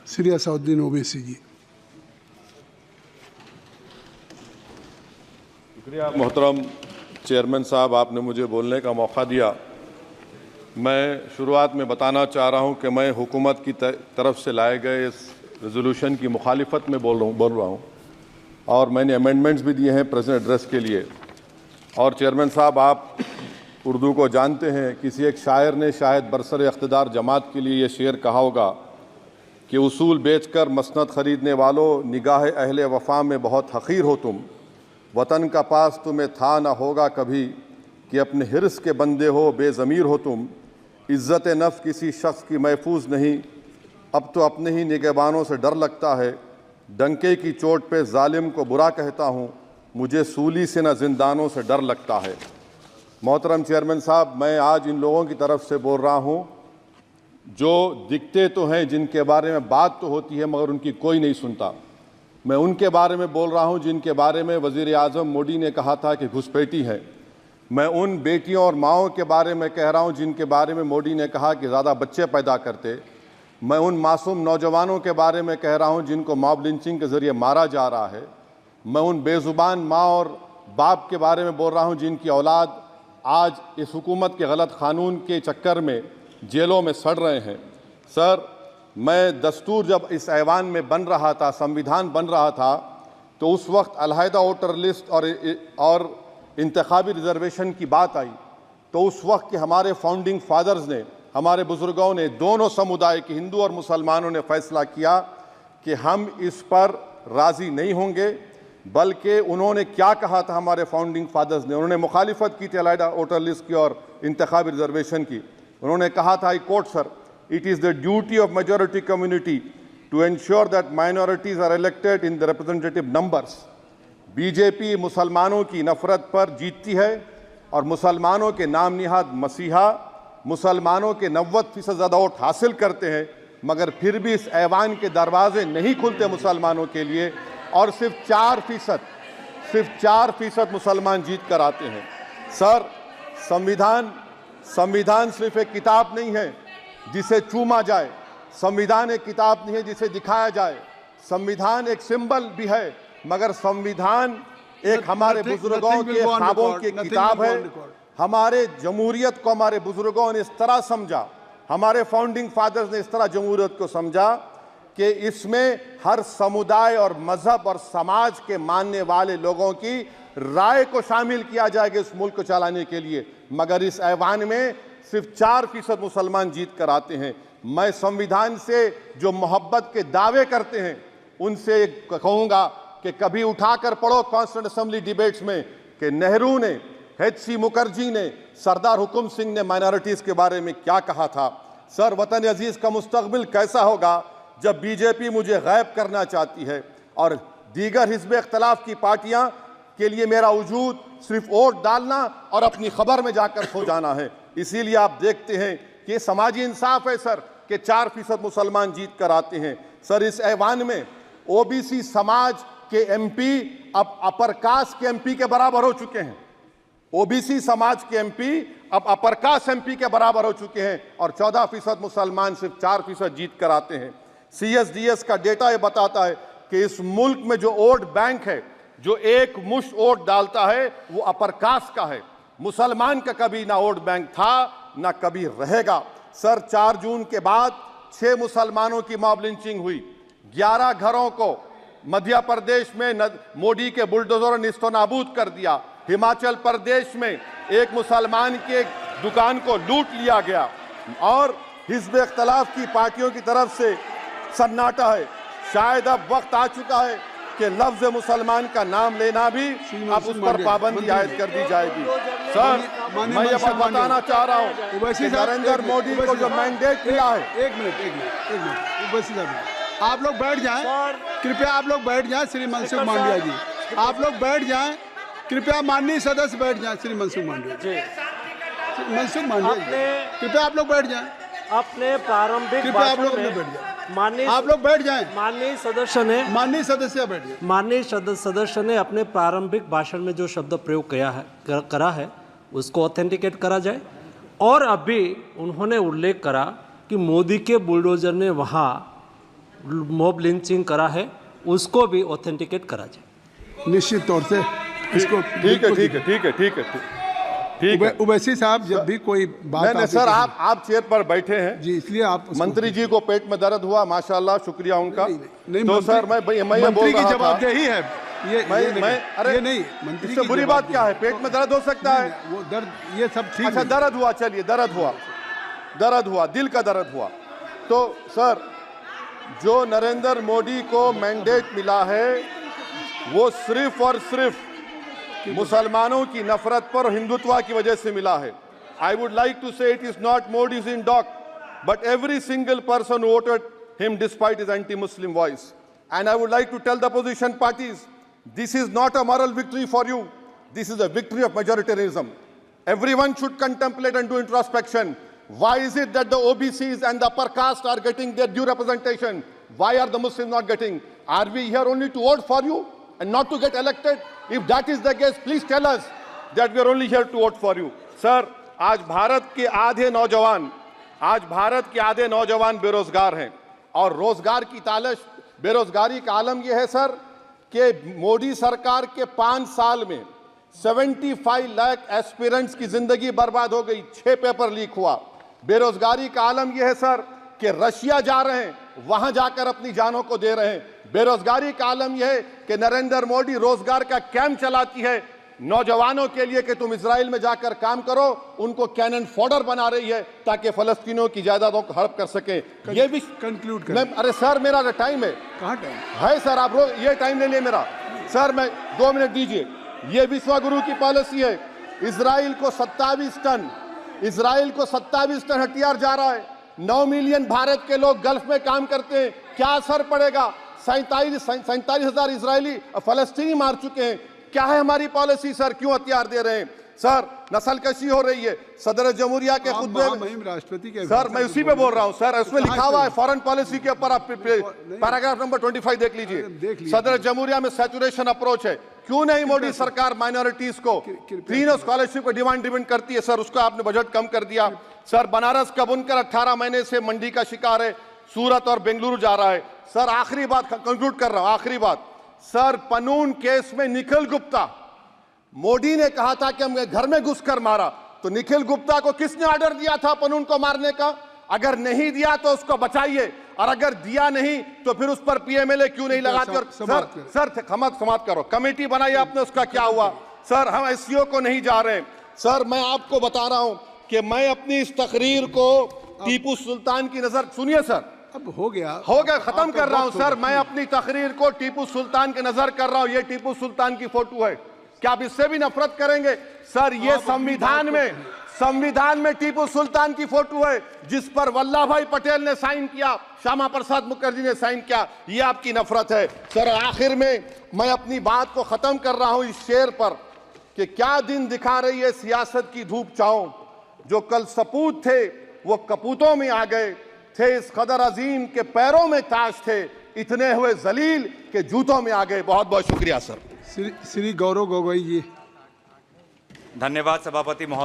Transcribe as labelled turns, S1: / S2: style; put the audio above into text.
S1: श्री असदुद्दीन ओवैसी जी।
S2: शुक्रिया मोहतरम चेयरमैन साहब, आपने मुझे बोलने का मौका दिया। मैं शुरुआत में बताना चाह रहा हूं कि मैं हुकूमत की तरफ से लाए गए इस रेजोल्यूशन की मुखालिफत में बोल रहा हूं और मैंने अमेंडमेंट्स भी दिए हैं प्रेजेंट एड्रेस के लिए। और चेयरमैन साहब, आप उर्दू को जानते हैं। किसी एक शायर ने शायद बरसर इक़्तिदार जमात के लिए ये शेर कहा होगा कि उसूल बेचकर मसनद ख़रीदने वालों, निगाह अहले वफ़ा में बहुत हक़ीर हो तुम। वतन का पास तुम्हें था न होगा कभी कि अपने हिर्स के बंदे हो, बेज़मीर हो तुम। इज़्ज़त नफ्स किसी शख्स की महफूज नहीं, अब तो अपने ही निगहबानों से डर लगता है। डंके की चोट पे जालिम को बुरा कहता हूँ, मुझे सूली से न जिंदानों से डर लगता है। मोहतरम चेयरमैन साहब, मैं आज इन लोगों की तरफ से बोल रहा हूँ जो दिखते तो हैं, जिनके बारे में बात तो होती है मगर उनकी कोई नहीं सुनता। मैं उनके बारे में बोल रहा हूँ जिनके बारे में वज़ीर आज़म मोदी ने कहा था कि घुसपैठी है। मैं उन बेटियों और माओं के बारे में कह रहा हूँ जिनके बारे में मोदी ने कहा कि ज़्यादा बच्चे पैदा करते। मैं उन मासूम नौजवानों के बारे में कह रहा हूँ जिनको मॉब लिंचिंग के ज़रिए मारा जा रहा है। मैं उन बेज़ुबान माँ और बाप के बारे में बोल रहा हूँ जिनकी औलाद आज इस हुकूमत के गलत कानून के चक्कर में जेलों में सड़ रहे हैं। सर, मैं दस्तूर जब इस ऐवान में बन रहा था, संविधान बन रहा था, तो उस वक्त अलहदा वोटर लिस्ट और इंतखाबी रिजर्वेशन की बात आई तो उस वक्त के हमारे फाउंडिंग फादर्स ने, हमारे बुजुर्गों ने, दोनों समुदाय के हिंदू और मुसलमानों ने फैसला किया कि हम इस पर राज़ी नहीं होंगे। बल्कि उन्होंने क्या कहा था हमारे फाउंडिंग फादर्स ने, उन्होंने मुखालिफत की थी अलहदा वोटर लिस्ट की और इंतखाबी रिजर्वेशन की। उन्होंने कहा था, I quote sir, it is the duty of majority community to ensure that minorities are elected in the representative numbers. BJP मुसलमानों की नफरत पर जीतती है और मुसलमानों के नाम निहाद मसीहा मुसलमानों के 90% ज़्यादा वोट हासिल करते हैं, मगर फिर भी इस ऐवान के दरवाजे नहीं खुलते मुसलमानों के लिए और सिर्फ 4% मुसलमान जीत कर आते हैं। सर, संविधान सिर्फ एक किताब नहीं है जिसे चूमा जाए, संविधान एक किताब नहीं है जिसे दिखाया जाए, संविधान एक सिंबल भी है, मगर संविधान एक हमारे बुजुर्गों के ख्वाबों की किताब है। हमारे जमहूरियत को हमारे बुजुर्गों ने इस तरह समझा, हमारे फाउंडिंग फादर्स ने इस तरह जमहूरियत को समझा कि इसमें हर समुदाय और मजहब और समाज के मानने वाले लोगों की राय को शामिल किया जाएगा इस मुल्क को चलाने के लिए। मगर इस ऐवान में सिर्फ 4% मुसलमान जीत कर आते हैं। मैं संविधान से जो मोहब्बत के दावे करते हैं उनसे कहूँगा कि कभी उठाकर पढ़ो कॉन्स्टिट्यूएंट असेंबली डिबेट्स में कि नेहरू ने, H.C. मुखर्जी ने, सरदार हुकुम सिंह ने माइनॉरिटीज़ के बारे में क्या कहा था। सर, वतन अजीज़ का मुस्तकबिल कैसा होगा जब बीजेपी मुझे गायब करना चाहती है और दीगर हिज़्ब इख्तिलाफ की पार्टियां के लिए मेरा वजूद सिर्फ वोट डालना और अपनी खबर में जाकर सो जाना है। इसीलिए आप देखते हैं कि समाजी इंसाफ है सर कि 4% मुसलमान जीत कर आते हैं। सर, इस ऐवान में ओबीसी समाज के एमपी अब अपर कास्ट के एमपी के बराबर हो चुके हैं। ओबीसी समाज के एमपी अब अपर कास्ट एमपी के बराबर हो चुके हैं और 14% मुसलमान सिर्फ 4% जीत कर आते हैं। CSDS का डेटा ये बताता है कि इस मुल्क में जो वोट बैंक है, जो एक मुश्त वोट डालता है, वो अपर कास्ट का है। मुसलमान का कभी ना वोट बैंक था ना कभी रहेगा। सर, 4 जून के बाद 6 मुसलमानों की मॉब लिंचिंग हुई। 11 घरों को मध्य प्रदेश में मोदी के बुलडोजर ने निस्तो नाबूद कर दिया। हिमाचल प्रदेश में एक मुसलमान की एक दुकान को लूट लिया गया और हिज़्ब इख्तिलाफ की पार्टियों की तरफ से सन्नाटा है। शायद अब वक्त आ चुका है कि लफ्ज़ मुसलमान का नाम लेना भी अब उस पर पाबंदी आयद कर दी जाएगी। सर, मैं ये बात बताना चाह रहा हूँ कि नरेंद्र मोदी को जो मैंडेट मिला है।
S1: एक मिनट, आप लोग बैठ जाएं, कृपया आप लोग बैठ जाएं। श्री मनसुख मांडविया जी, आप लोग बैठ जाएं, कृपया माननीय सदस्य बैठ जाएं। श्री मनसुख मांडविया जी, मनसुख मांडविया जी, कृपया आप लोग बैठ जाएं।
S3: अपने प्रारंभिक
S1: आप लोग बैठ जाएं। आप लोग बैठ जाएं।
S3: माननीय सदस्य ने अपने प्रारंभिक भाषण में जो शब्द प्रयोग करा है उसको ऑथेंटिकेट करा जाए। और अभी उन्होंने उल्लेख करा कि मोदी के बुलडोजर ने वहाँ मॉब लिंचिंग करा है उसको भी ऑथेंटिकेट करा जाए।
S1: निश्चित तौर से इसको
S2: ठीक है।
S1: उवैसी साहब जब भी कोई बात
S2: नहीं सर, आप चेयर पर बैठे हैं
S1: जी, इसलिए आप
S2: मंत्री जी को पेट में दर्द हुआ, माशाल्लाह, शुक्रिया उनका।
S1: नहीं,
S2: तो सर मैं ये
S1: मंत्री की जवाबदेही है
S2: अरे
S1: ये नहीं, मंत्री
S2: इससे बुरी बात क्या है? पेट में दर्द हो सकता है,
S1: वो दर्द ये सब ठीक
S2: अच्छा
S1: है।
S2: दर्द हुआ, चलिए दर्द हुआ, दिल का दर्द हुआ। तो सर, जो नरेंद्र मोदी को मैंडेट मिला है वो सिर्फ और सिर्फ मुसलमानों की नफरत पर हिंदुत्व की वजह से मिला है। I would like to say it is not Modi's in dock but every single person voted him despite his anti Muslim voice. And I would like to tell the opposition parties, this is not a moral victory for you, this is a victory of majoritarianism. Everyone should contemplate and do introspection. Why is it that the OBCs and the upper caste are getting their due representation? Why are the Muslims not getting? Are we here only to vote for you and not to get elected? If that is the case, please tell us that we are only here to vote for you. Sir, आज भारत के आधे नौजवान बेरोजगार हैं और रोजगार की तालाश, बेरोजगारी का आलम यह है सर कि मोदी सरकार के 5 साल में 75 लाख एस्पिरेंट्स की जिंदगी बर्बाद हो गई, 6 पेपर लीक हुआ। बेरोजगारी का आलम यह है सर कि रशिया जा रहे हैं, वहां जाकर अपनी जानों को दे रहे हैं। बेरोजगारी का आलम यह है कि नरेंद्र मोदी रोजगार का कैंप चलाती है नौजवानों के लिए कि तुम इजराइल में जाकर काम करो, उनको कैनन फॉडर बना रही है ताकि फलस्तीनियों की जायदादों को हड़प कर सके। ये भी
S1: कंक्लूड कर।
S2: अरे सर मेरा टाइम है,
S1: कहाँ टाइम
S2: है सर? आप ये टाइम ले लिए मेरा सर, मैं 2 मिनट दीजिए। ये विश्वगुरु की पॉलिसी है, इजराइल को 27 टन हथियार जा रहा है। 9 मिलियन भारत के लोग गल्फ में काम करते हैं, क्या असर पड़ेगा? 47,000 इजरायली फलस्तीनी मार चुके हैं। क्या है हमारी पॉलिसी सर? क्यों हथियार दे रहे हैं सर? नस्लकशी हो रही है। सदर जमहूरिया के खुतबे में
S1: राष्ट्रपति के
S2: सर, मैं उसी पे बोल रहा हूं सर, उसमें लिखा हुआ है फॉरेन पॉलिसी के ऊपर, आप पैराग्राफ नंबर 25 देख लीजिए। सदर जमहूरिया में सैचुरेशन अप्रोच है। क्यों नहीं मोदी सरकार माइनॉरिटीज को फ्री स्कॉलरशिप को डिमांड करती है सर? उसको आपने बजट कम कर दिया सर। बनारस का बुनकर 18 महीने से मंडी का शिकार है, सूरत और बेंगलुरु जा रहा है सर। आखिरी बात कंक्लूड कर रहा हूं, आखिरी बात सर, पनून केस में निखिल गुप्ता, मोदी ने कहा था कि हम घर में घुसकर मारा, तो निखिल गुप्ता को किसने ऑर्डर दिया था पनून को मारने का? अगर नहीं दिया तो उसको बचाइए, और अगर दिया नहीं तो फिर उस पर पीएमएलए क्यों नहीं लगाते? और सर समाप्त करो, कमेटी बनाई आपने, उसका क्या हुआ सर? हम एससीओ को नहीं जा रहे सर। मैं आपको बता रहा हूं कि मैं अपनी इस तकरीर को टीपू सुल्तान की नजर, सुनिए सर,
S1: अब हो गया
S2: खत्म कर रहा हूं सर। मैं अपनी तकरीर को टीपू सुल्तान के नजर कर रहा हूं। ये टीपू सुल्तान की फोटो है, क्या आप इससे भी नफरत करेंगे सर? ये संविधान में टीपू सुल्तान की फोटो है जिस पर वल्लभ भाई पटेल ने साइन किया, श्यामा प्रसाद मुखर्जी ने साइन किया। ये आपकी नफरत है सर। आखिर में मैं अपनी बात को खत्म कर रहा हूं इस शेर पर कि क्या दिन दिखा रही है सियासत की धूप छांव। जो कल सपूत थे वो कपूतों में आ गए, थे इस कदर अजीम के पैरों में ताज थे, इतने हुए जलील के जूतों में आ गए। बहुत बहुत शुक्रिया सर।
S1: श्री गौरव गोगोई जी।
S4: धन्यवाद सभापति महोदय।